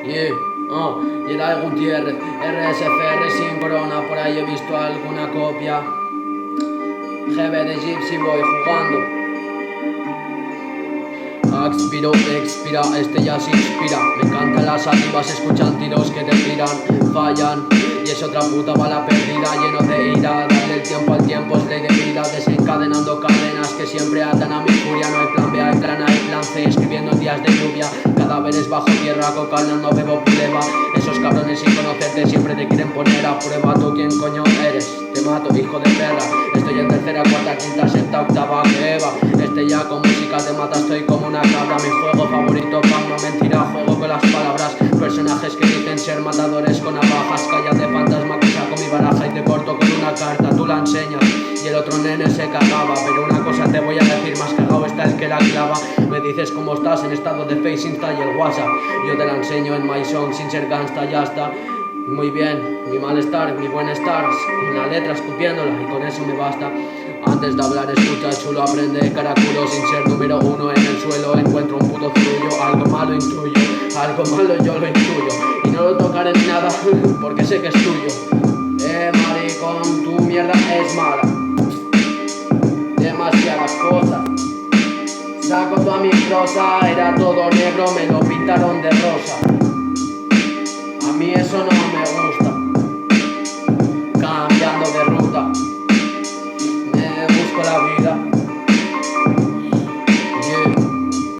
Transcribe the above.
Yeah, y era el Gutiérrez, RSFR sin corona, por ahí he visto alguna copia. GB de Gypsy Boy jugando. Expiro, expira, este ya se inspira. Me encantan las activas, escuchan tiros que te tiran, fallan. Y es otra puta bala perdida, lleno de ira. Darle el tiempo al tiempo es ley de vida, desencadenando cadenas que siempre atan a mi furia. No hay plan B, hay plan A, hay plan C, escribiendo en días de lluvia. Cadáveres bajo tierra, cocaína, no bebo puleva. Esos cabrones sin conocerte siempre te quieren poner a prueba. ¿Tú quién coño eres? Te mato, hijo de perra. Estoy en tercera, cuarta, quinta, sexta, octava, que va. Ya con música te mata, estoy como una cabra. Mi juego favorito, fama, mentira, juego con las palabras. Personajes que dicen ser matadores con navajas. Cállate, fantasma, que saco mi baraja y te corto con una carta. Tú la enseñas y el otro nene se cagaba. Pero una cosa te voy a decir, más cagado está el que la clava. Me dices cómo estás en estado de Face, Insta y el WhatsApp. Yo te la enseño en My Song sin ser gangsta, ya está. Muy bien, mi malestar, mi bienestar, con la letra escupiéndola y con eso me basta. Antes de hablar escucha chulo, aprende caraculo. Sin ser número uno en el suelo encuentro un puto zurullo. Algo malo intuyo, algo malo yo lo intuyo. Y no lo tocaré ni nada porque sé que es tuyo. Maricón, tu mierda es mala. Demasiadas cosas. Saco toda mi prosa, era todo negro, me lo pintaron de rosa. A mí eso no